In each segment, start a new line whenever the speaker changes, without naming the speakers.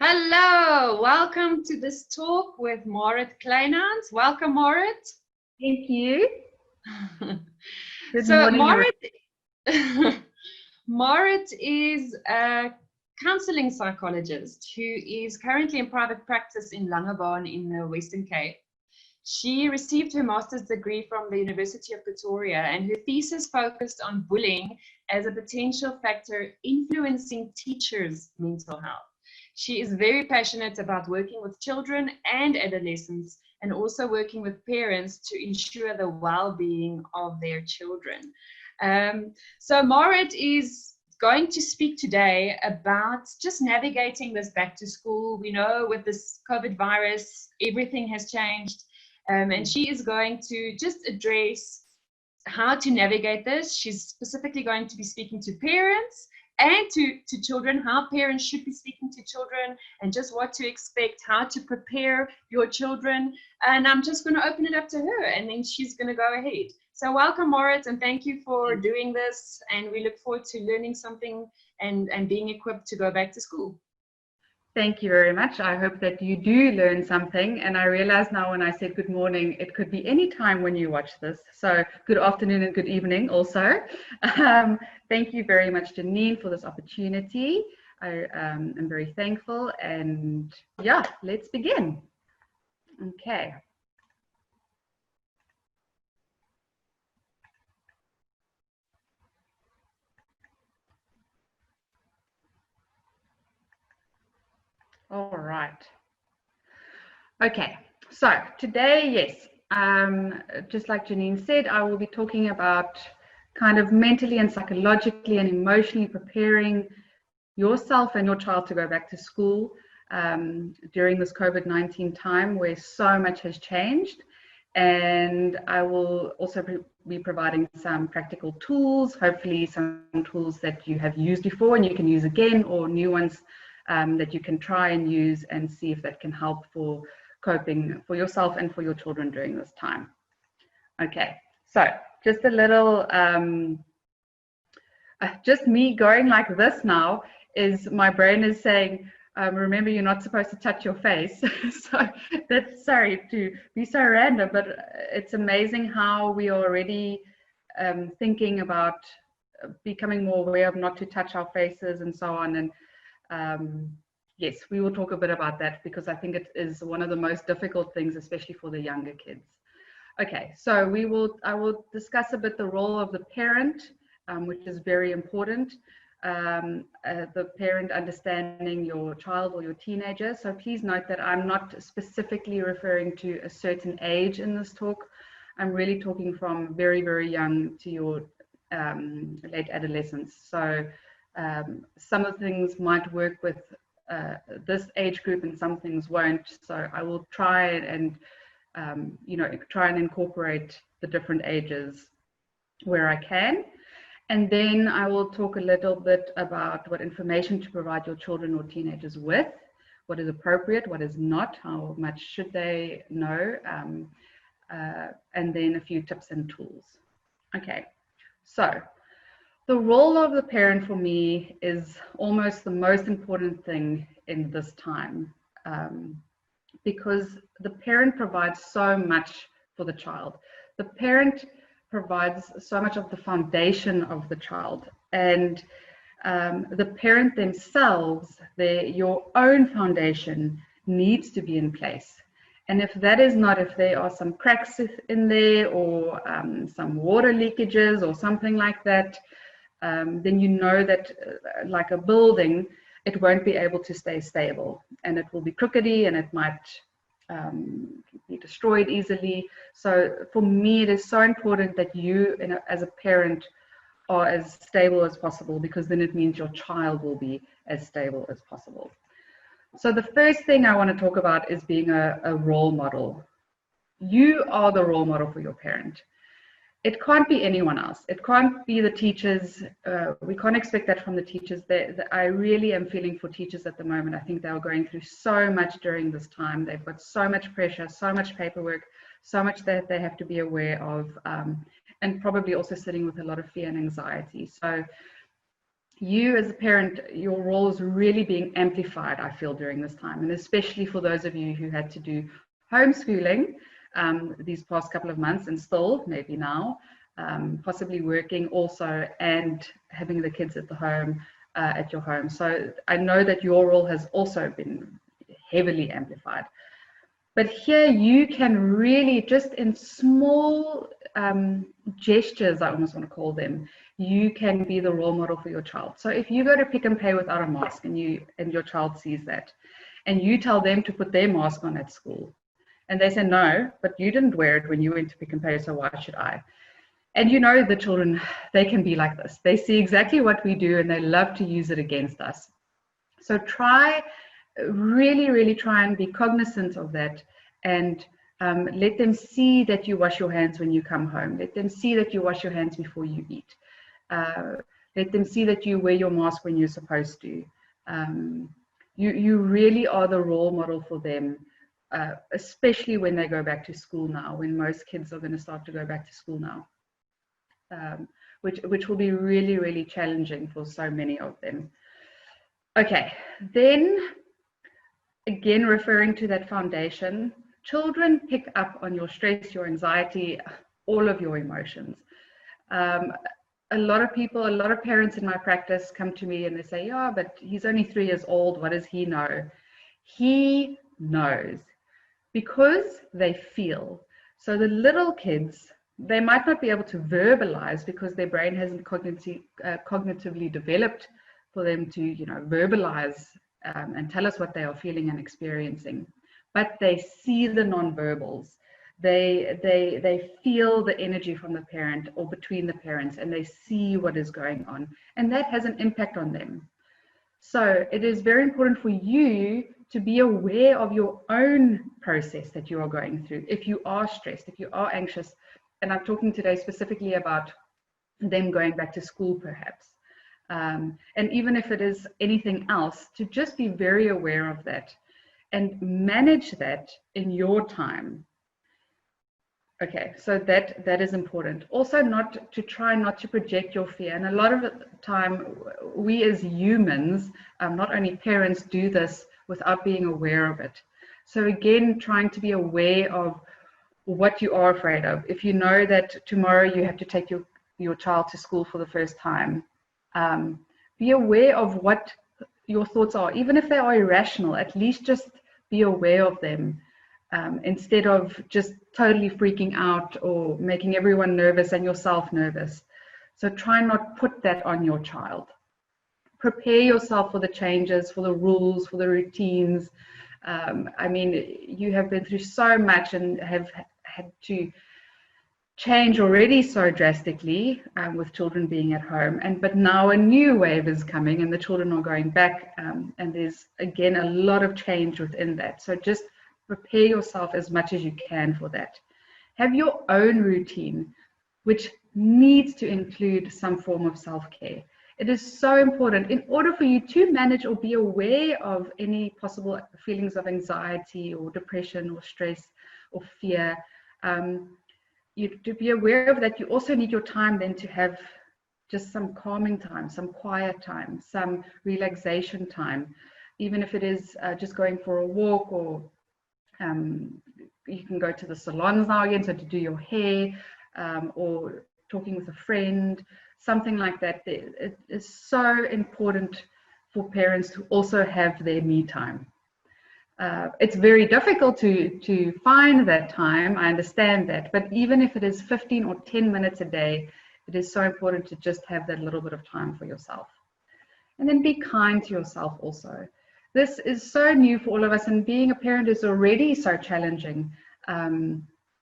Hello, welcome to this talk with Marit Kleynhans. Welcome, Marit.
Thank you. Good
So
morning.
Marit is a counselling psychologist who is currently in private practice in Langebaan in the Western Cape. She received her master's degree from the University of Pretoria, and her thesis focused on bullying as a potential factor influencing teachers' mental health. She is very passionate about working with children and adolescents and also working with parents to ensure the well-being of their children. So Marit is going to speak today about just navigating this back to school. We know with this COVID virus, everything has changed. And she is going to just address how to navigate this. She's specifically going to be speaking to parents and to children, how parents should be speaking to children and just what to expect, how to prepare your children. And I'm just going to open it up to her and then she's going to go ahead. So welcome, Marit, and thank you for doing this. And we look forward to learning something and being equipped to go back to school.
Thank you very much. I hope that you do learn something. And I realize now when I said good morning, it could be any time when you watch this. So good afternoon and good evening also. Thank you very much, Janine, for this opportunity. I am very thankful. And yeah, let's begin. Okay. All right. Okay, so today, yes, just like Janine said, I will be talking about kind of mentally and psychologically and emotionally preparing yourself and your child to go back to school during this COVID-19 time where so much has changed. And I will also be providing some practical tools, hopefully some tools that you have used before and you can use again, or new ones that you can try and use and see if that can help for coping for yourself and for your children during this time. Okay, so just a little, just me going like this now is my brain is saying, remember, you're not supposed to touch your face. So that's, sorry to be so random, but it's amazing how we are already thinking about becoming more aware of not to touch our faces and so on. And yes, we will talk a bit about that because I think it is one of the most difficult things, especially for the younger kids. Okay, so I will discuss a bit the role of the parent, which is very important. The parent understanding your child or your teenager. So please note that I'm not specifically referring to a certain age in this talk. I'm really talking from very, very young to your late adolescents. So some of the things might work with this age group and some things won't. So I will try and try and incorporate the different ages where I can. And then I will talk a little bit about what information to provide your children or teenagers with, what is appropriate, what is not, how much should they know, and then a few tips and tools. Okay, so the role of the parent for me is almost the most important thing in this time, because the parent provides so much for the child. The parent provides so much of the foundation of the child, and the parent themselves, your own foundation needs to be in place. And if that is not, if there are some cracks in there or some water leakages or something like that, then you know that like a building, it won't be able to stay stable and it will be crookedy and it might be destroyed easily. So for me, it is so important that you, as a parent, are as stable as possible, because then it means your child will be as stable as possible. So the first thing I want to talk about is being a role model. You are the role model for your parent. It can't be anyone else. It can't be the teachers. We can't expect that from the teachers. I really am feeling for teachers at the moment. I think they are going through so much during this time. They've got so much pressure, so much paperwork, so much that they have to be aware of, and probably also sitting with a lot of fear and anxiety. So you as a parent, your role is really being amplified, I feel, during this time, and especially for those of you who had to do homeschooling these past couple of months, and still maybe now, possibly working also and having the kids at the home, at your home. So I know that your role has also been heavily amplified. But here you can really, just in small gestures, I almost want to call them, you can be the role model for your child. So if you go to Pick and Pay without a mask and your child sees that, and you tell them to put their mask on at school, and they say, no, but you didn't wear it when you went to Pick and Pay, so why should I? And you know, the children, they can be like this. They see exactly what we do and they love to use it against us. So really try and be cognizant of that, and let them see that you wash your hands when you come home. Let them see that you wash your hands before you eat. Let them see that you wear your mask when you're supposed to. You really are the role model for them, especially when they go back to school now, when most kids are going to start to go back to school now, which will be really challenging for so many of them. Okay, then again, referring to that foundation, children pick up on your stress, your anxiety, all of your emotions. A lot of parents in my practice come to me and they say, yeah, but he's only 3 years old. What does he know? He knows because they feel. So the little kids, they might not be able to verbalize because their brain hasn't cognitively developed for them to, verbalize and tell us what they are feeling and experiencing. But they see the nonverbals. They feel the energy from the parent or between the parents, and they see what is going on, and that has an impact on them. So it is very important for you to be aware of your own process that you are going through. If you are stressed, if you are anxious, and I'm talking today specifically about them going back to school perhaps, and even if it is anything else, to just be very aware of that and manage that in your time. Okay, so that is important. Also, not to project your fear. And a lot of the time, we as humans, not only parents, do this without being aware of it. So again, trying to be aware of what you are afraid of. If you know that tomorrow you have to take your child to school for the first time, be aware of what your thoughts are. Even if they are irrational, at least just be aware of them. Instead of just totally freaking out or making everyone nervous and yourself nervous. So try not put that on your child. Prepare yourself for the changes, for the rules, for the routines. I mean, you have been through so much and have had to change already so drastically with children being at home. But now a new wave is coming and the children are going back, and there's again a lot of change within that. So just prepare yourself as much as you can for that. Have your own routine, which needs to include some form of self-care. It is so important in order for you to manage or be aware of any possible feelings of anxiety or depression or stress or fear. To be aware of that, you also need your time then to have just some calming time, some quiet time, some relaxation time, even if it is just going for a walk, or you can go to the salons now again, so to do your hair, or talking with a friend, something like that. It is so important for parents to also have their me time. It's very difficult to find that time, I understand that, but even if it is 15 or 10 minutes a day, it is so important to just have that little bit of time for yourself. And then be kind to yourself also. This is so new for all of us, and being a parent is already so challenging.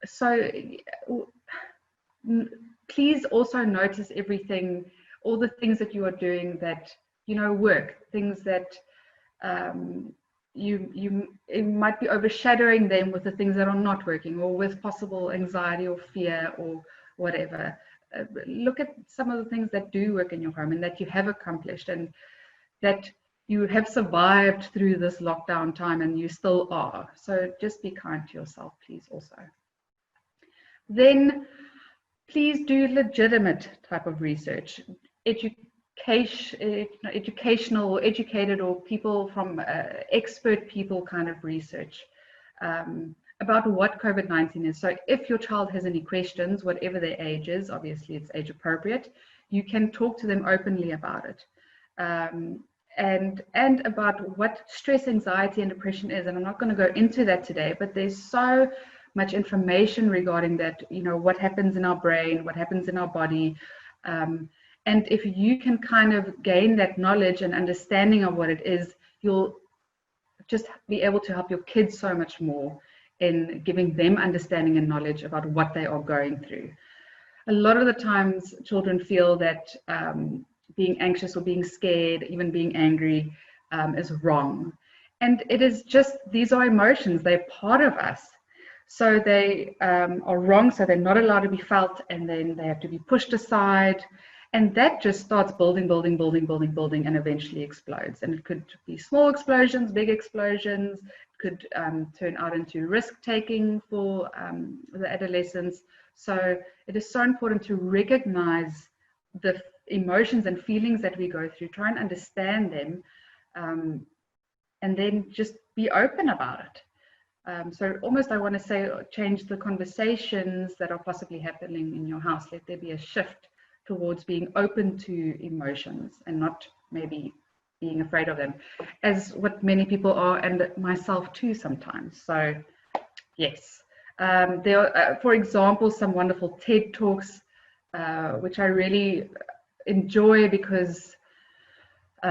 So please also notice everything, all the things that you are doing that, work, things that it might be overshadowing them with the things that are not working, or with possible anxiety or fear or whatever. Look at some of the things that do work in your home and that you have accomplished, and that you have survived through this lockdown time, and you still are. So just be kind to yourself, please, also. Then please do legitimate type of research. educational or educated or people from expert people kind of research about what COVID-19 is. So if your child has any questions, whatever their age is, obviously it's age appropriate, you can talk to them openly about it. And about what stress, anxiety, and depression is. And I'm not going to go into that today, but there's so much information regarding that, you know, what happens in our brain, what happens in our body. And if you can kind of gain that knowledge and understanding of what it is, you'll just be able to help your kids so much more in giving them understanding and knowledge about what they are going through. A lot of the times children feel that being anxious or being scared, even being angry, is wrong. And it is just, these are emotions, they're part of us. So they are wrong, so they're not allowed to be felt, and then they have to be pushed aside. And that just starts building, and eventually explodes. And it could be small explosions, big explosions. It could turn out into risk-taking for the adolescents. So it is so important to recognize the emotions and feelings that we go through, try and understand them, and then just be open about it. So almost I want to say, change the conversations that are possibly happening in your house. Let there be a shift towards being open to emotions and not maybe being afraid of them, as what many people are, and myself too sometimes. So yes, there are, for example, some wonderful TED Talks, which I really enjoy because they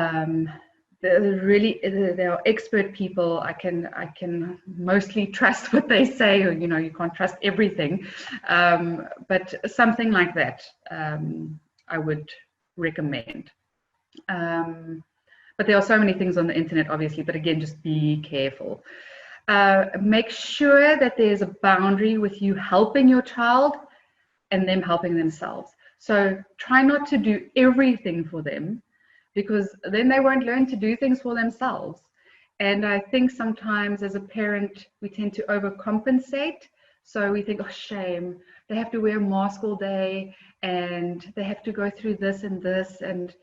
are expert people. I can mostly trust what they say, or, you know, you can't trust everything, but something like that I would recommend. But there are so many things on the internet, obviously, but again, just be careful. Make sure that there's a boundary with you helping your child and them helping themselves. So try not to do everything for them, because then they won't learn to do things for themselves. And I think sometimes as a parent, we tend to overcompensate. So we think, oh, shame, they have to wear a mask all day and they have to go through this and this. And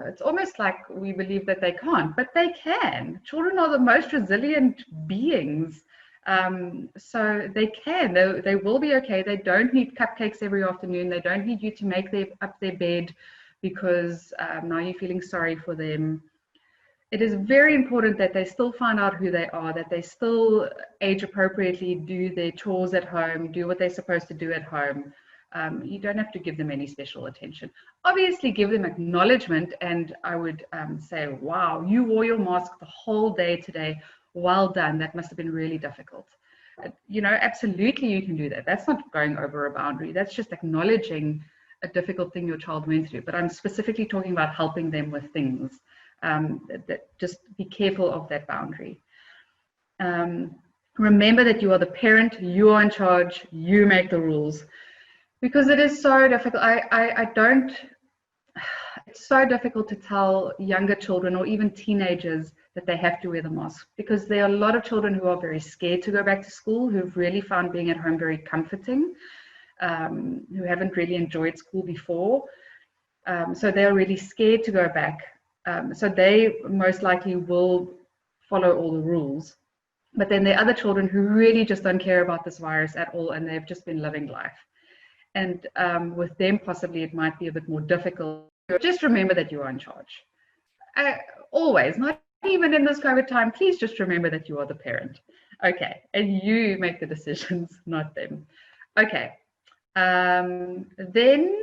it's almost like we believe that they can't, but they can. Children are the most resilient beings. So they can, they will be okay. They don't need cupcakes every afternoon. They don't need you to make up their bed because now you're feeling sorry for them. It is very important that they still find out who they are, that they still age appropriately, do their chores at home, do what they're supposed to do at home. You don't have to give them any special attention. Obviously, give them acknowledgement, and I would say, wow, you wore your mask the whole day today. Well done. That must have been really difficult. You know, absolutely you can do that. That's not going over a boundary. That's just acknowledging a difficult thing your child went through. But I'm specifically talking about helping them with things. That just be careful of that boundary. Remember that you are the parent, you are in charge, you make the rules. Because it is so difficult. It's so difficult to tell younger children or even teenagers that they have to wear the mask, because there are a lot of children who are very scared to go back to school, who've really found being at home very comforting, who haven't really enjoyed school before. So they're really scared to go back. So they most likely will follow all the rules. But then there are other children who really just don't care about this virus at all, and they've just been living life. And with them, possibly it might be a bit more difficult. Just remember that you are in charge. Always, not even in this COVID time, please just remember that you are the parent. Okay, and you make the decisions, not them. Okay, then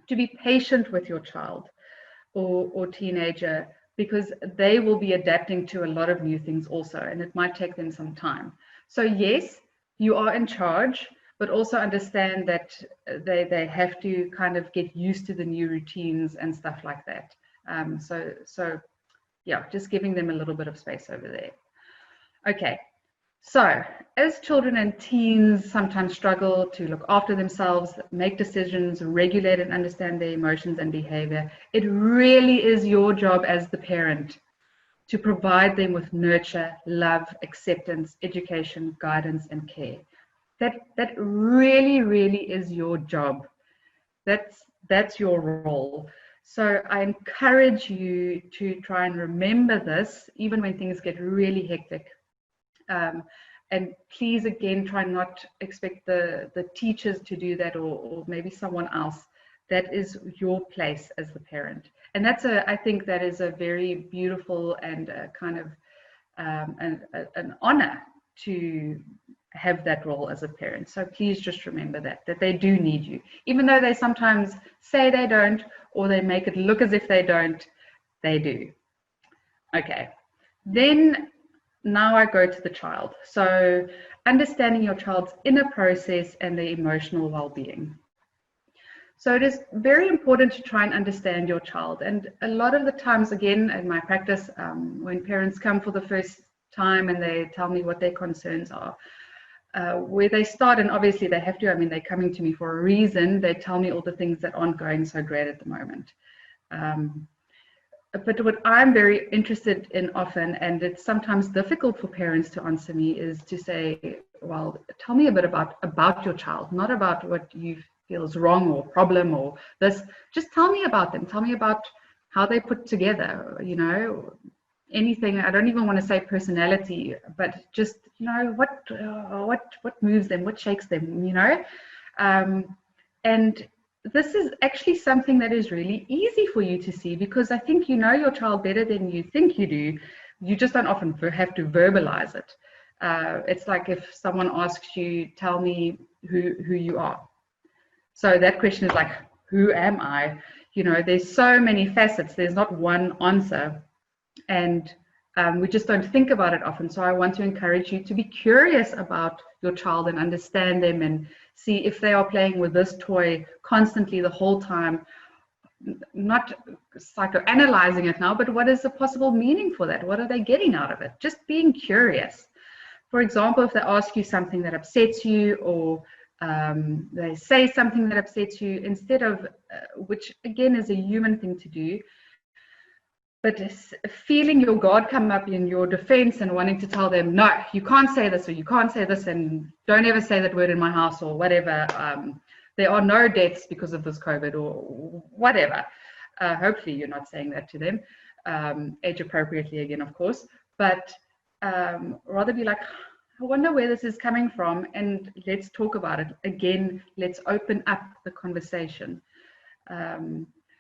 to be patient with your child or teenager, because they will be adapting to a lot of new things also, and it might take them some time. So yes, you are in charge, but also understand that they have to kind of get used to the new routines and stuff like that. So yeah, just giving them a little bit of space over there. Okay, so as children and teens sometimes struggle to look after themselves, make decisions, regulate and understand their emotions and behavior, it really is your job as the parent to provide them with nurture, love, acceptance, education, guidance, and care. That really, really is your job. That's your role. So I encourage you to try and remember this, even when things get really hectic. And please, again, try not expect the teachers to do that, or maybe someone else. That is your place as the parent. And I think that is a very beautiful and kind of an honor to have that role as a parent. So please just remember that they do need you, even though they sometimes say they don't, or they make it look as if they don't. They do. Okay, then now I go to the child. So understanding your child's inner process and their emotional well-being. So it is very important to try and understand your child. And a lot of the times, again, in my practice, when parents come for the first time and they tell me what their concerns are, where they start, and obviously they have to, I mean, they're coming to me for a reason. They tell me all the things that aren't going so great at the moment. But what I'm very interested in often, and it's sometimes difficult for parents to answer me, is to say, well, tell me a bit about your child, not about what you feel is wrong or problem or this. Just tell me about them. Tell me about how they put together, you know, anything. I don't even want to say personality, but just, you know, what moves them, what shakes them, you know. And this is actually something that is really easy for you to see, because I think you know your child better than you think you do. You just don't often have to verbalize it. It's like if someone asks you, tell me who you are. So that question is like, who am I? You know, there's so many facets. There's not one answer. And we just don't think about it often. So I want to encourage you to be curious about your child and understand them, and see if they are playing with this toy constantly the whole time, not psychoanalyzing it now, but what is the possible meaning for that? What are they getting out of it? Just being curious. For example, if they ask you something that upsets you, or they say something that upsets you, instead of, which again is a human thing to do, but feeling your guard come up in your defense and wanting to tell them, no, you can't say this, or you can't say this, and don't ever say that word in my house, or whatever. There are no deaths because of this COVID, or whatever. Hopefully you're not saying that to them, age appropriately again, of course, but rather be like, I wonder where this is coming from, and let's talk about it. Again, let's open up the conversation.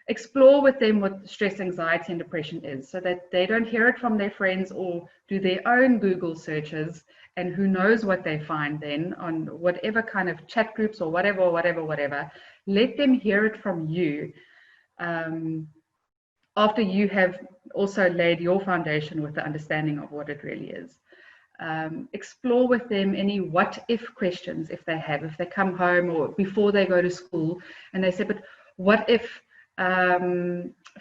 Explore with them what stress, anxiety, and depression is, so that they don't hear it from their friends or do their own Google searches, and who knows what they find then on whatever kind of chat groups or whatever. Let them hear it from you, after you have also laid your foundation with the understanding of what it really is. Explore with them any what if questions, if they come home or before they go to school and they say, but what if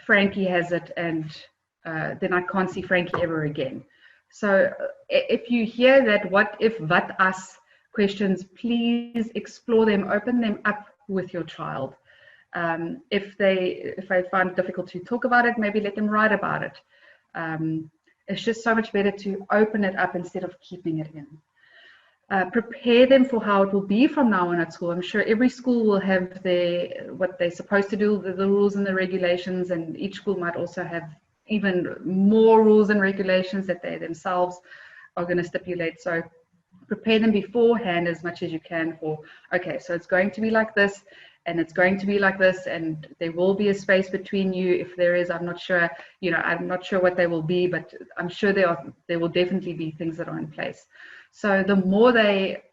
Frankie has it, and then I can't see Frankie ever again. So if you hear that what if, what us questions, please explore them, open them up with your child. If I find it difficult to talk about it, maybe let them write about it. It's just so much better to open it up instead of keeping it in. Prepare them for how it will be from now on at school. I'm sure every school will have what they're supposed to do, the rules and the regulations, and each school might also have even more rules and regulations that they themselves are going to stipulate. So prepare them beforehand as much as you can for, okay, so it's going to be like this, and it's going to be like this, and there will be a space between you. If there is, I'm not sure, I'm not sure what they will be, but I'm sure there will definitely be things that are in place. So the more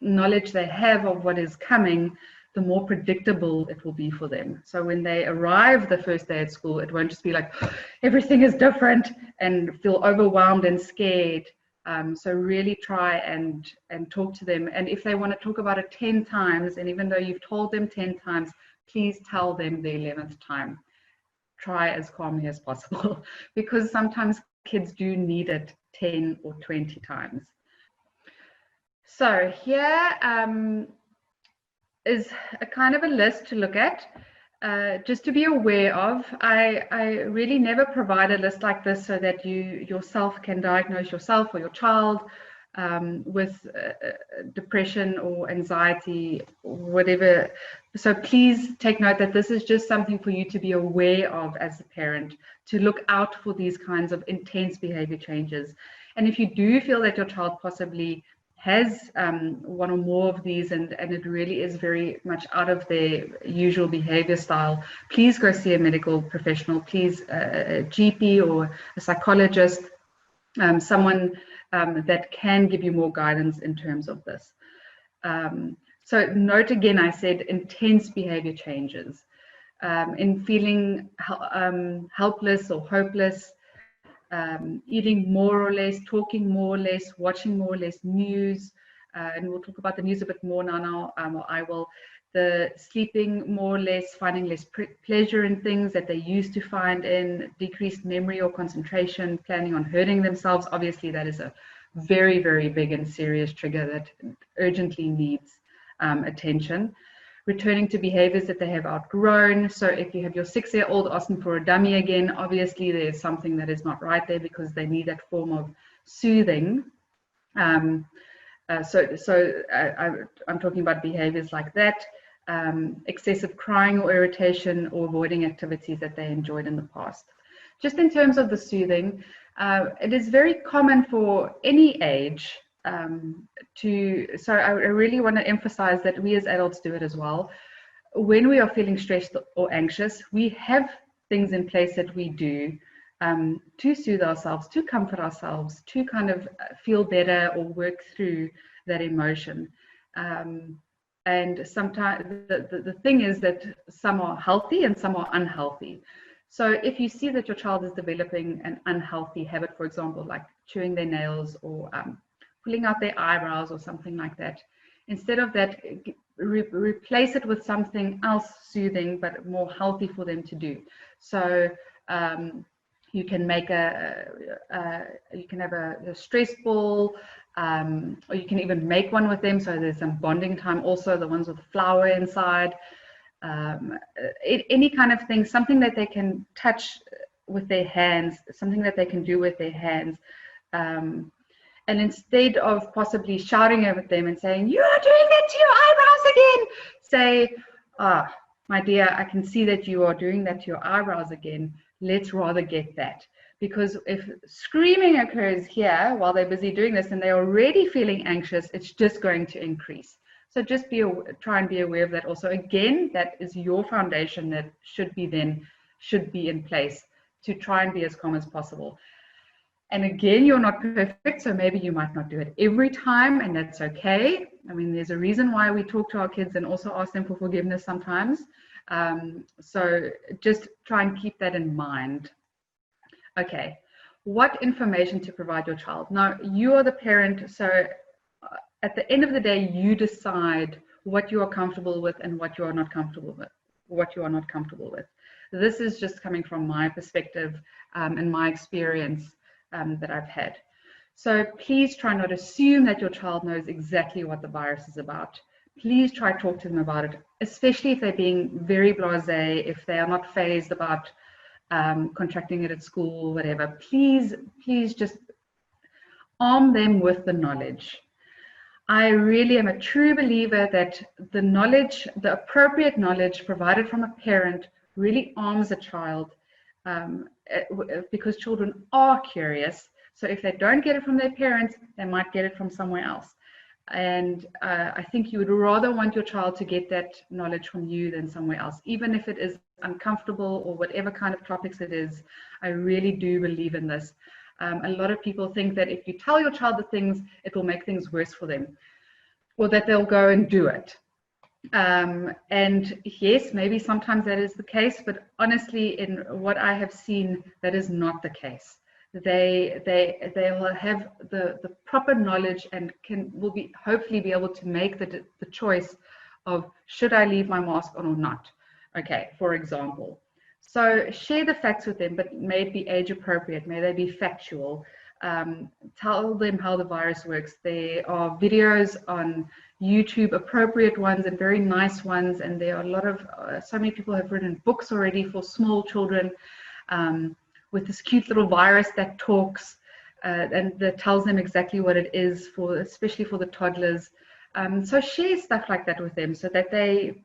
knowledge they have of what is coming, the more predictable it will be for them. So when they arrive the first day at school, it won't just be like, everything is different, and feel overwhelmed and scared. So really try and talk to them. And if they want to talk about it 10 times, and even though you've told them 10 times, please tell them the 11th time. Try as calmly as possible, because sometimes kids do need it 10 or 20 times. So here is a kind of a list to look at, just to be aware of. I really never provide a list like this so that you yourself can diagnose yourself or your child. with depression or anxiety, whatever. So please take note that this is just something for you to be aware of as a parent, to look out for these kinds of intense behavior changes. And if you do feel that your child possibly has one or more of these, and it really is very much out of their usual behavior style, please go see a medical professional, please a GP or a psychologist, someone that can give you more guidance in terms of this. So note again, I said intense behavior changes, in feeling helpless or hopeless, eating more or less, talking more or less, watching more or less news, and we'll talk about the news a bit more now, or I will. The sleeping more or less, finding less pleasure in things that they used to find, in decreased memory or concentration, planning on hurting themselves. Obviously, that is a very, very big and serious trigger that urgently needs attention. Returning to behaviors that they have outgrown. So if you have your 6-year-old asking for a dummy again, obviously there's something that is not right there, because they need that form of soothing. I'm talking about behaviors like that, excessive crying or irritation, or avoiding activities that they enjoyed in the past. Just in terms of the soothing, it is very common for any age so I really want to emphasize that we as adults do it as well. When we are feeling stressed or anxious, we have things in place that we do to soothe ourselves, to comfort ourselves, to kind of feel better or work through that emotion. And sometimes the thing is that some are healthy and some are unhealthy. So if you see that your child is developing an unhealthy habit, for example, like chewing their nails or pulling out their eyebrows or something like that, instead of that, replace it with something else soothing but more healthy for them to do. So you can make you can have a stress ball, or you can even make one with them. So there's some bonding time also, the ones with the flower inside. Any kind of thing, something that they can touch with their hands, something that they can do with their hands. And instead of possibly shouting at them and saying, "You are doing that to your eyebrows again," say, "Ah, my dear, I can see that you are doing that to your eyebrows again. Let's rather get that." Because if screaming occurs here while they're busy doing this and they're already feeling anxious, it's just going to increase. So just try and be aware of that also. Again, that is your foundation that should be in place to try and be as calm as possible. And again, you're not perfect, so maybe you might not do it every time, and that's okay. I mean, there's a reason why we talk to our kids and also ask them for forgiveness sometimes. So just try and keep that in mind. Okay, what information to provide your child? Now, you are the parent, so at the end of the day, you decide what you are comfortable with and what you are not comfortable with. This is just coming from my perspective and my experience that I've had. So please try not to assume that your child knows exactly what the virus is about. Please try to talk to them about it, especially if they're being very blasé, if they are not fazed about contracting it at school, whatever. Please just arm them with the knowledge. I really am a true believer that the knowledge, the appropriate knowledge provided from a parent, really arms a child, because children are curious. So if they don't get it from their parents, they might get it from somewhere else. And I think you would rather want your child to get that knowledge from you than somewhere else, even if it is uncomfortable or whatever kind of topics it is. I really do believe in this. A lot of people think that if you tell your child the things, it will make things worse for them, or that they'll go and do it. And yes, maybe sometimes that is the case, but honestly, in what I have seen, that is not the case. They will have the proper knowledge and will hopefully be able to make the choice of, should I leave my mask on or not? Okay, for example. So share the facts with them, but may it be age appropriate, may they be factual. Tell them how the virus works. There are videos on YouTube, appropriate ones and very nice ones, and there are a lot of, so many people have written books already for small children with this cute little virus that talks. and that tells them exactly what it is, for especially for the toddlers. So share stuff like that with them so that they,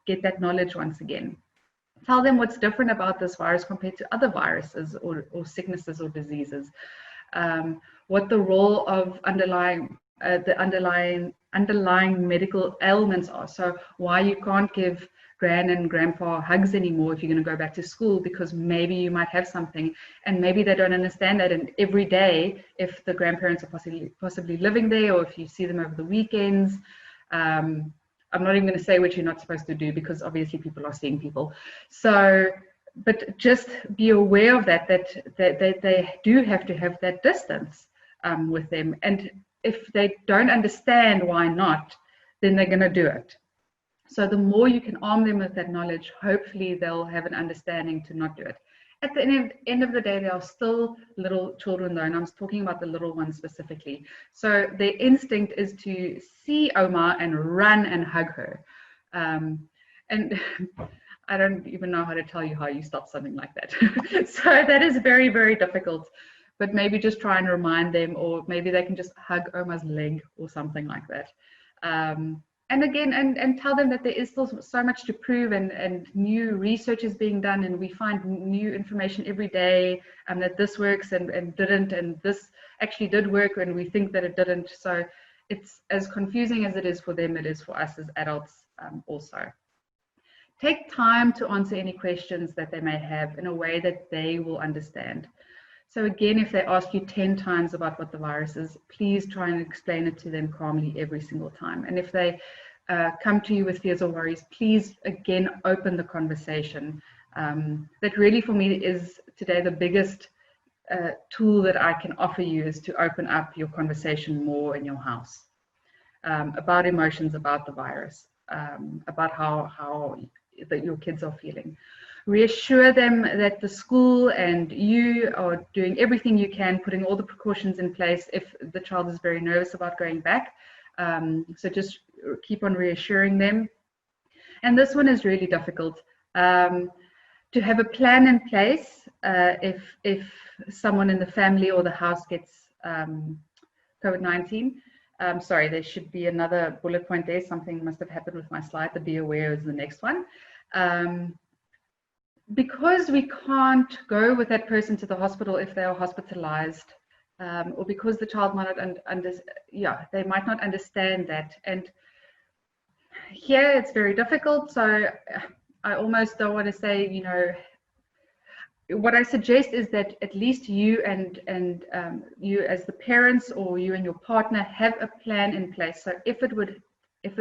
get that knowledge once again. Tell them what's different about this virus compared to other viruses or sicknesses or diseases. What the role of the underlying medical ailments are. So why you can't give gran and grandpa hugs anymore if you're going to go back to school, because maybe you might have something, and maybe they don't understand that. And every day, if the grandparents are possibly living there, or if you see them over the weekends, I'm not even going to say what you're not supposed to do, because obviously people are seeing people. So, but just be aware of that they do have to have that distance with them. And if they don't understand why not, then they're going to do it. So the more you can arm them with that knowledge, hopefully they'll have an understanding to not do it. At the end of the day, they are still little children, though, and I'm talking about the little ones specifically. So their instinct is to see Oma and run and hug her. And I don't even know how to tell you how you stop something like that. So that is very, very difficult. But maybe just try and remind them, or maybe they can just hug Oma's leg or something like that. And again, and tell them that there is still so much to prove, and new research is being done, and we find new information every day, and that this works and didn't, and this actually did work and we think that it didn't. So it's as confusing as it is for them, it is for us as adults also. Take time to answer any questions that they may have in a way that they will understand. So again, if they ask you 10 times about what the virus is, please try and explain it to them calmly every single time. And if they come to you with fears or worries, please again open the conversation. That really for me is today the biggest tool that I can offer you, is to open up your conversation more in your house about emotions, about the virus, about how that your kids are feeling. Reassure them that the school and you are doing everything you can, putting all the precautions in place if the child is very nervous about going back. So just keep on reassuring them. And this one is really difficult. To have a plan in place if someone in the family or the house gets COVID-19. Sorry, there should be another bullet point there. Something must have happened with my slide. The be aware is the next one. Because we can't go with that person to the hospital if they are hospitalized, or because the child might not they might not understand that. And here it's very difficult. So I almost don't want to say, what I suggest is that at least you and you as the parents, or you and your partner, have a plan in place. So if it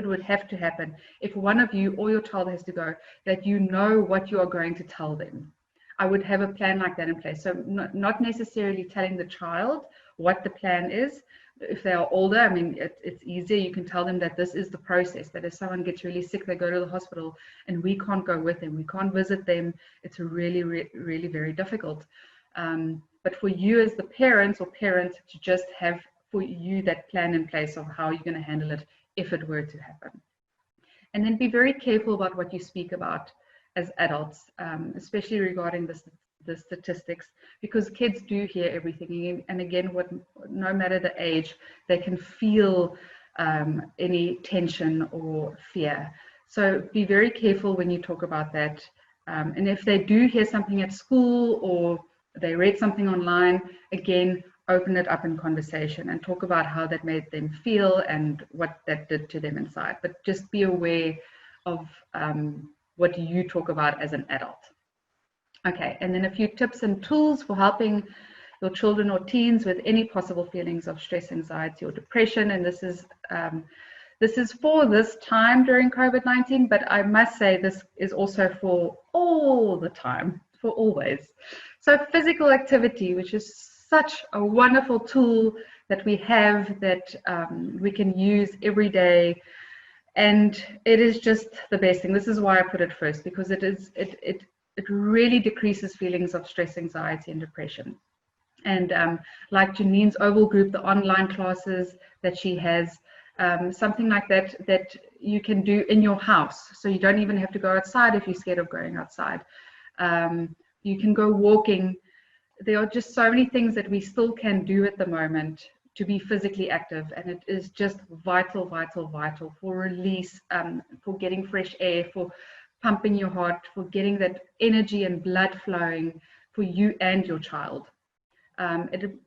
would have to happen, if one of you or your child has to go, that you know what you are going to tell them. I would have a plan like that in place. So not necessarily telling the child what the plan is. If they are older, I mean, it's easier. You can tell them that this is the process, that if someone gets really sick, they go to the hospital and we can't go with them. We can't visit them. It's really, really very difficult. But for you as the parents or parent to just have for you that plan in place of how you're going to handle it if it were to happen. And then be very careful about what you speak about as adults, especially regarding the statistics, because kids do hear everything. And again, no matter the age, they can feel any tension or fear. So be very careful when you talk about that. And if they do hear something at school or they read something online, again, open it up in conversation and talk about how that made them feel and what that did to them inside. But just be aware of what you talk about as an adult. Okay, and then a few tips and tools for helping your children or teens with any possible feelings of stress, anxiety, or depression. And this is for this time during COVID-19, but I must say this is also for all the time, for always. So physical activity, which is such a wonderful tool that we have, that we can use every day, and it is just the best thing. This is why I put it first, because it really decreases feelings of stress, anxiety, and depression. And like Janine's Oval Group, the online classes that she has, something like that you can do in your house. So you don't even have to go outside if you're scared of going outside. You can go walking. there are just so many things that we still can do at the moment to be physically active, and it is just vital for release, for getting fresh air, for pumping your heart, for getting that energy and blood flowing for you and your child.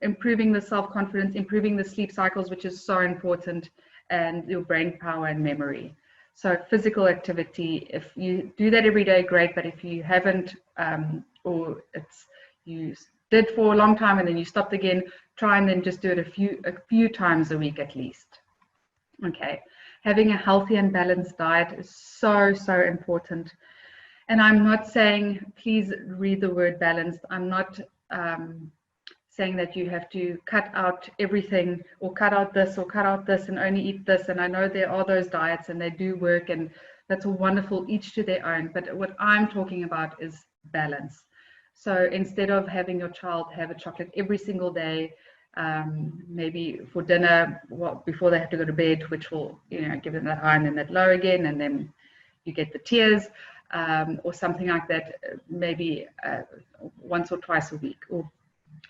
Improving the self-confidence, improving the sleep cycles, which is so important, and your brain power and memory. So physical activity, if you do that every day, great, but if you haven't, or you did for a long time and then you stopped again, try and then just do it a few times a week at least. Okay, having a healthy and balanced diet is so important. And I'm not saying, please read the word balanced. I'm not saying that you have to cut out everything, or cut out this or cut out this and only eat this. And I know there are those diets and they do work, and that's wonderful, each to their own. But what I'm talking about is balance. So instead of having your child have a chocolate every single day, maybe for dinner before they have to go to bed, which will, give them that high and then that low again, and then you get the tears, or something like that, maybe once or twice a week, or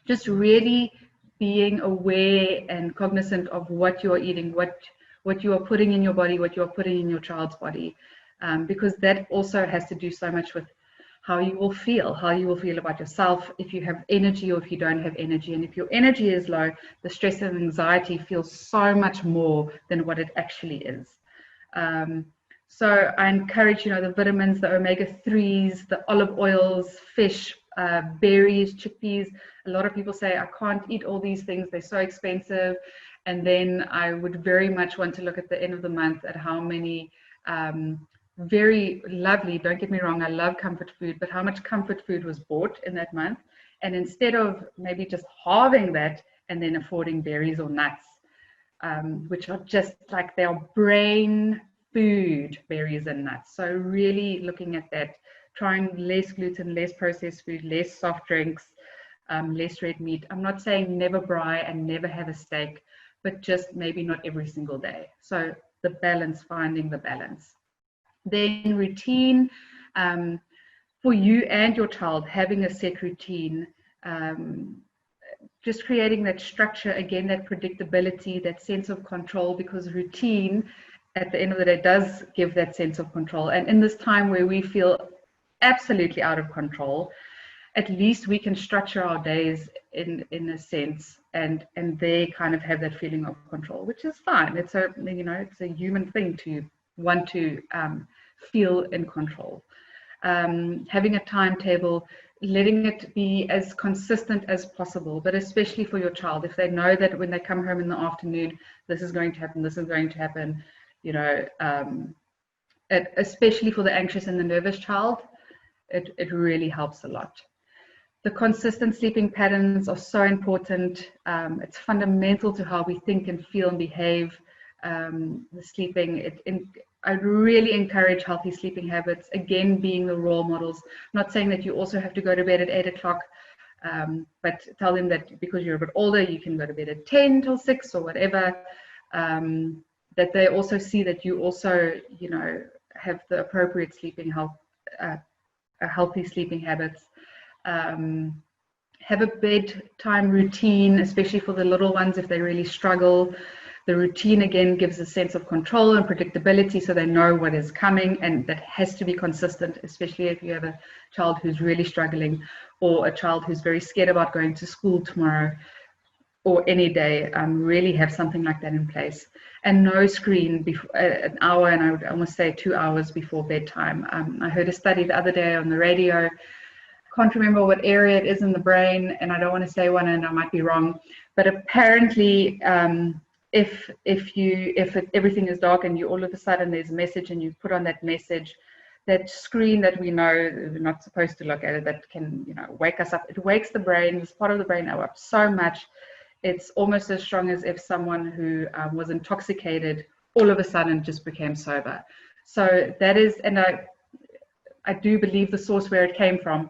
just really being aware and cognizant of what you are eating, what you are putting in your body, what you are putting in your child's body, because that also has to do so much with how you will feel about yourself, if you have energy or if you don't have energy. And if your energy is low, the stress and anxiety feels so much more than what it actually is. So I encourage, the vitamins, the omega-3s, the olive oils, fish, berries, chickpeas. A lot of people say, I can't eat all these things, they're so expensive. And then I would very much want to look at the end of the month at how many very lovely, don't get me wrong, I love comfort food, but how much comfort food was bought in that month. And instead of maybe just halving that and then affording berries or nuts, which are just like, they are brain food, berries and nuts. So really looking at that, trying less gluten, less processed food, less soft drinks, less red meat. I'm not saying never braai and never have a steak, but just maybe not every single day. So the balance, finding the balance. Then routine, for you and your child, having a set routine, just creating that structure, again, that predictability, that sense of control, because routine at the end of the day does give that sense of control. And in this time where we feel absolutely out of control, at least we can structure our days in a sense, and they kind of have that feeling of control, which is fine. It's a human thing to want to feel in control. Having a timetable, letting it be as consistent as possible, but especially for your child, if they know that when they come home in the afternoon, this is going to happen, this is going to happen, especially for the anxious and the nervous child, it really helps a lot. The consistent sleeping patterns are so important. It's fundamental to how we think and feel and behave. The sleeping, I really encourage healthy sleeping habits, again, being the role models. Not saying that you also have to go to bed at 8 o'clock, but tell them that because you're a bit older, you can go to bed at 10 till 6 or whatever, that they also see that you also, have the appropriate sleeping healthy sleeping habits. Have a bedtime routine, especially for the little ones if they really struggle. The routine, again, gives a sense of control and predictability, so they know what is coming, and that has to be consistent, especially if you have a child who's really struggling, or a child who's very scared about going to school tomorrow or any day. Really have something like that in place. And no screen before an hour, and I would almost say 2 hours before bedtime. I heard a study the other day on the radio. Can't remember what area it is in the brain, and I don't want to say one and I might be wrong, but apparently if everything is dark and you all of a sudden there's a message and you put on that message, that screen that we know we're not supposed to look at it, that can wake us up. It wakes the brain, this part of the brain up so much. It's almost as strong as if someone who was intoxicated all of a sudden just became sober. So that is, and I do believe the source where it came from.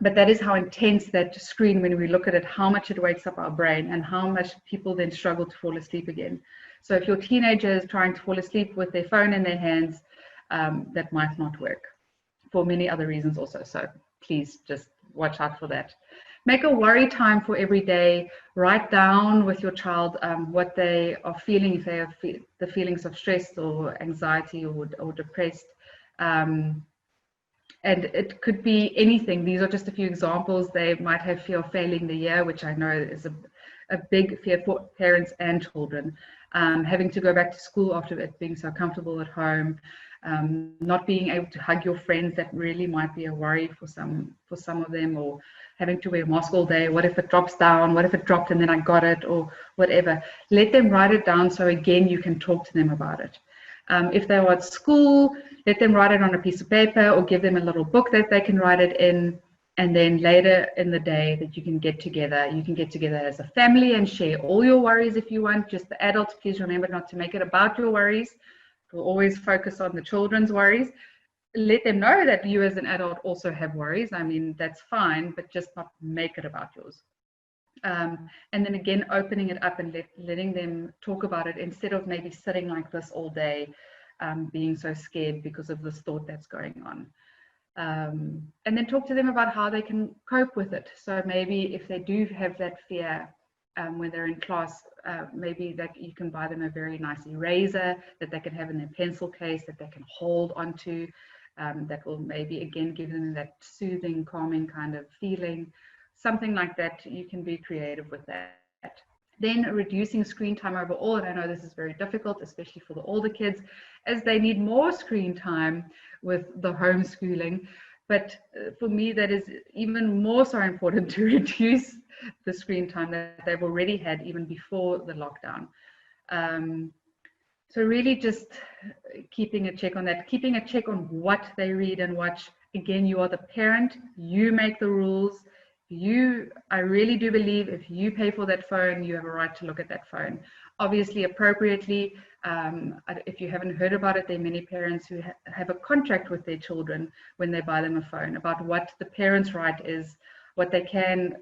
But that is how intense that screen, when we look at it, how much it wakes up our brain and how much people then struggle to fall asleep again. So if your teenager is trying to fall asleep with their phone in their hands, that might not work for many other reasons also. So please just watch out for that. Make a worry time for every day. Write down with your child what they are feeling, if they have the feelings of stress or anxiety or depressed. And it could be anything. These are just a few examples. They might have fear of failing the year, which I know is a big fear for parents and children. Having to go back to school after it being so comfortable at home. Not being able to hug your friends, that really might be a worry for some of them, or having to wear a mask all day. What if it drops down? What if it dropped and then I got it, or whatever? Let them write it down so again you can talk to them about it. If they are at school, let them write it on a piece of paper or give them a little book that they can write it in, and then later in the day that you can get together. You can get together as a family and share all your worries if you want. Just the adults, please remember not to make it about your worries. We'll always focus on the children's worries. Let them know that you as an adult also have worries. I mean, that's fine, but just not make it about yours. And then again, opening it up and letting them talk about it instead of maybe sitting like this all day, being so scared because of this thought that's going on. And then talk to them about how they can cope with it. So maybe if they do have that fear when they're in class, maybe that you can buy them a very nice eraser that they can have in their pencil case that they can hold onto. That will maybe again give them that soothing, calming kind of feeling. Something like that. You can be creative with that. Then reducing screen time overall, and I know this is very difficult, especially for the older kids, as they need more screen time with the homeschooling. But for me, that is even more so important to reduce the screen time that they've already had even before the lockdown. So really just keeping a check on that, keeping a check on what they read and watch. Again, you are the parent, you make the rules. I really do believe if you pay for that phone, you have a right to look at that phone. Obviously, appropriately. If you haven't heard about it, there are many parents who have a contract with their children when they buy them a phone about what the parent's right is, what they can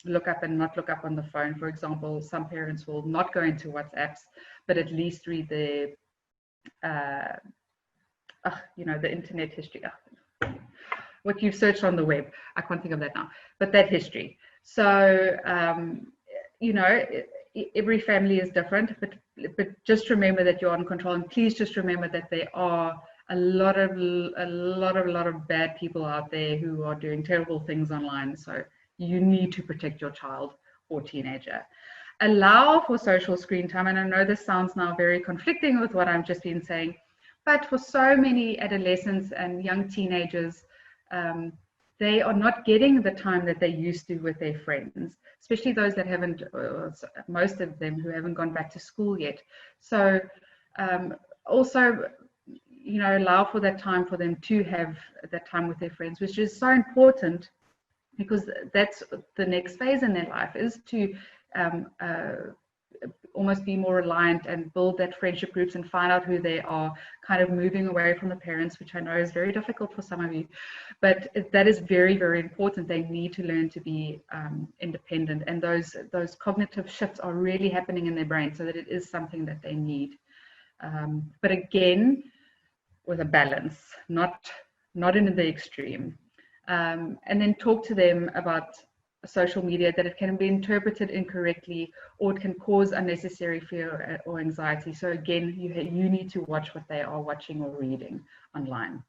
look up and not look up on the phone. For example, some parents will not go into WhatsApps, but at least read the internet history. What you've searched on the web. I can't think of that now, but that history. So, every family is different, but just remember that you're on control, and please just remember that there are a lot of bad people out there who are doing terrible things online. So you need to protect your child or teenager. Allow for social screen time, and I know this sounds now very conflicting with what I've just been saying, but for so many adolescents and young teenagers, they are not getting the time that they used to with their friends, especially those that haven't, most of them who haven't gone back to school yet. So also, allow for that time for them to have that time with their friends, which is so important because that's the next phase in their life, is to almost be more reliant and build that friendship groups and find out who they are, kind of moving away from the parents, which I know is very difficult for some of you, but that is very, very important. They need to learn to be independent, and those cognitive shifts are really happening in their brain, so that it is something that they need. But again, with a balance, not in the extreme. And then talk to them about social media, that it can be interpreted incorrectly or it can cause unnecessary fear or anxiety. So again, you need to watch what they are watching or reading online.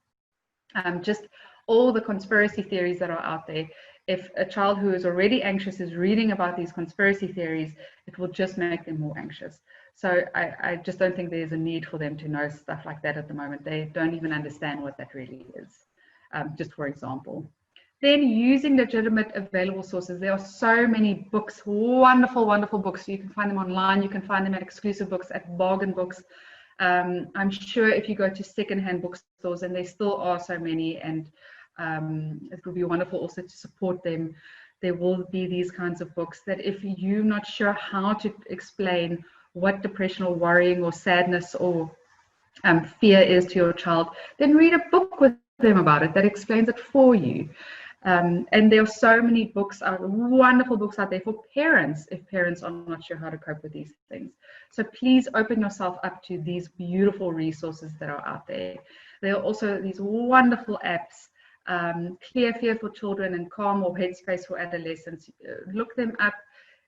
Just all the conspiracy theories that are out there. If a child who is already anxious is reading about these conspiracy theories, it will just make them more anxious. So I just don't think there's a need for them to know stuff like that at the moment. They don't even understand what that really is, just for example. Then using legitimate available sources. There are so many books, wonderful, wonderful books. You can find them online. You can find them at exclusive books, at bargain books. I'm sure if you go to secondhand bookstores, and there still are so many, and it will be wonderful also to support them. There will be these kinds of books that if you're not sure how to explain what depression or worrying or sadness or fear is to your child, then read a book with them about it that explains it for you. And there are so many books, wonderful books out there for parents, if parents are not sure how to cope with these things. So please open yourself up to these beautiful resources that are out there. There are also these wonderful apps Clear Fear for children and Calm or Headspace for adolescents. Look them up.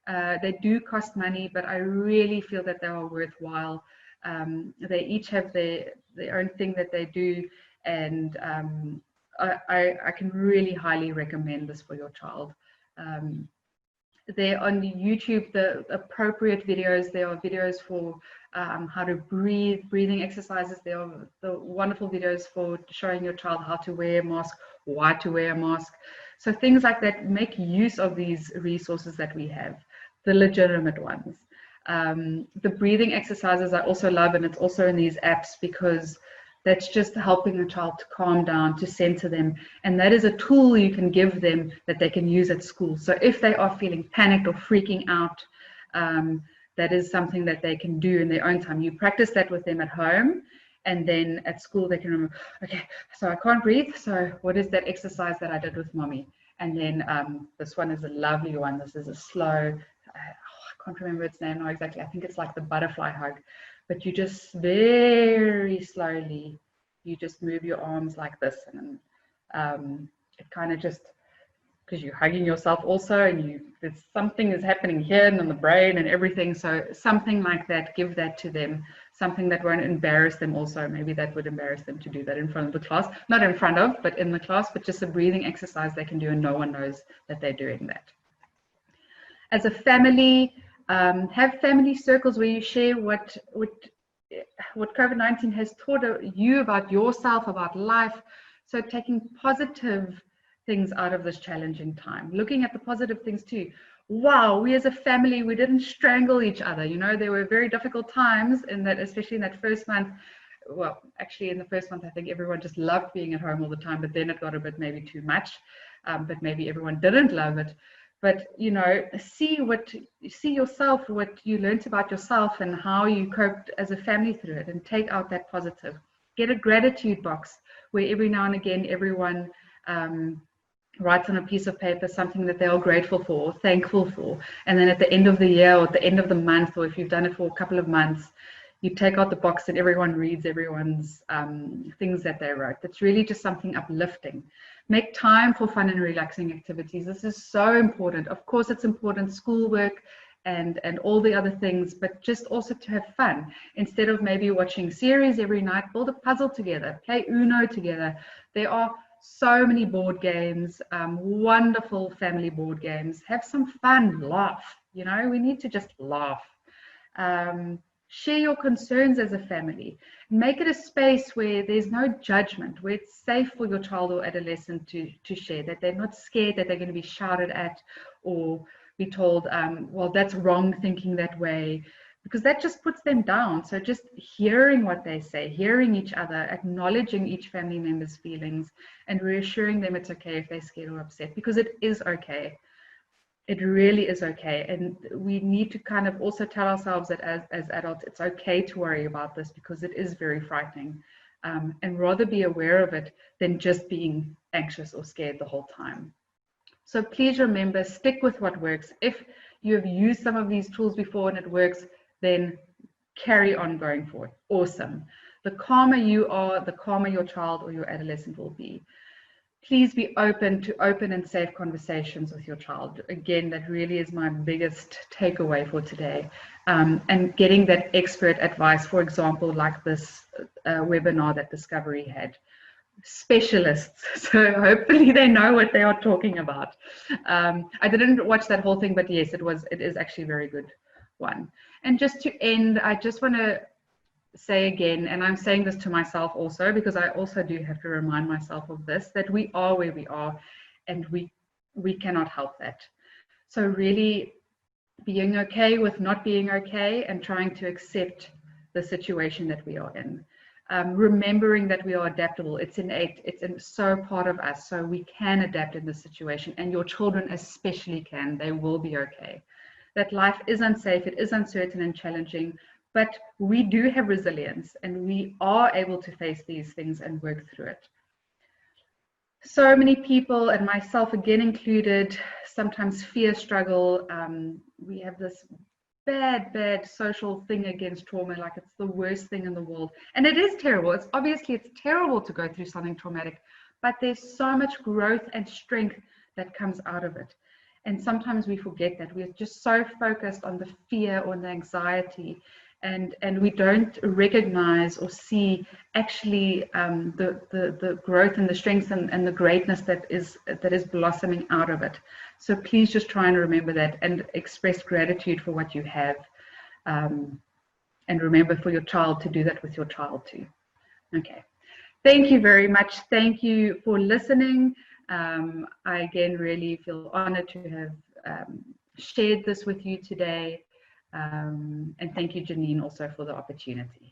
They do cost money, but I really feel that they are worthwhile. They each have their own thing that they do, and I can really highly recommend this for your child. They're on YouTube, the appropriate videos. There are videos for how to breathe, breathing exercises. There are the wonderful videos for showing your child how to wear a mask, why to wear a mask. So things like that, make use of these resources that we have, the legitimate ones. The breathing exercises I also love, and it's also in these apps because that's just helping the child to calm down, to center them. And that is a tool you can give them that they can use at school. So if they are feeling panicked or freaking out, that is something that they can do in their own time. You practice that with them at home, and then at school they can remember, okay, so I can't breathe. So what is that exercise that I did with mommy? And then this one is a lovely one. This is a slow, I can't remember its name now exactly. I think it's like the butterfly hug. But you just very slowly, you just move your arms like this, and it kind of just, because you're hugging yourself also, and there's something is happening here and in the brain and everything. So something like that, give that to them, something that won't embarrass them also. Maybe that would embarrass them to do that in front of the class, not in front of, but in the class, but just a breathing exercise they can do and no one knows that they're doing that. As a family, have family circles where you share what COVID-19 has taught you about yourself, about life. So taking positive things out of this challenging time, looking at the positive things too. Wow, we as a family, we didn't strangle each other. You know, there were very difficult times in that, especially in that first month. Well, actually in the first month, I think everyone just loved being at home all the time, but then it got a bit maybe too much, but maybe everyone didn't love it. But, you know, see yourself, what you learned about yourself and how you coped as a family through it, and take out that positive. Get a gratitude box where every now and again, everyone writes on a piece of paper something that they are grateful for, or thankful for. And then at the end of the year or at the end of the month, or if you've done it for a couple of months, you take out the box and everyone reads everyone's things that they wrote. That's really just something uplifting. Make time for fun and relaxing activities. This is so important. Of course, it's important, schoolwork and all the other things, but just also to have fun. Instead of maybe watching series every night, build a puzzle together, play Uno together. There are so many board games, wonderful family board games. Have some fun, laugh. You know, we need to just laugh. Share your concerns as a family. Make it a space where there's no judgment, where it's safe for your child or adolescent to share, that they're not scared that they're going to be shouted at or be told, well, that's wrong thinking that way, because that just puts them down. So just hearing what they say, hearing each other, acknowledging each family member's feelings, and reassuring them it's okay if they're scared or upset, because it is okay. It really is okay. And we need to kind of also tell ourselves that as adults, it's okay to worry about this, because it is very frightening, and rather be aware of it than just being anxious or scared the whole time. So please remember, stick with what works. If you have used some of these tools before and it works, then carry on going forward. Awesome. The calmer you are, the calmer your child or your adolescent will be. Please be open to open and safe conversations with your child. Again, that really is my biggest takeaway for today. And getting that expert advice, for example, like this webinar that Discovery had. Specialists, so hopefully they know what they are talking about. I didn't watch that whole thing, but yes, it is actually a very good one. And just to end, I just want to say again, and I'm saying this to myself also, because I also do have to remind myself of this, that we are where we are, and we cannot help that. So really being okay with not being okay, and trying to accept the situation that we are in. Remembering that we are adaptable. It's innate, it's so part of us, so we can adapt in this situation, and your children especially can. They will be okay. That life is unsafe, it is uncertain and challenging, but we do have resilience, and we are able to face these things and work through it. So many people, and myself again included, sometimes fear struggle. We have this bad social thing against trauma, like it's the worst thing in the world. And it is terrible. It's terrible to go through something traumatic, but there's so much growth and strength that comes out of it. And sometimes we forget that. We're just so focused on the fear or the anxiety, and we don't recognize or see actually the growth and the strength and the greatness that is blossoming out of it. So please just try and remember that and express gratitude for what you have. And remember for your child to do that with your child too. Okay. Thank you very much. Thank you for listening. I again really feel honored to have shared this with you today. And thank you, Janine, also for the opportunity.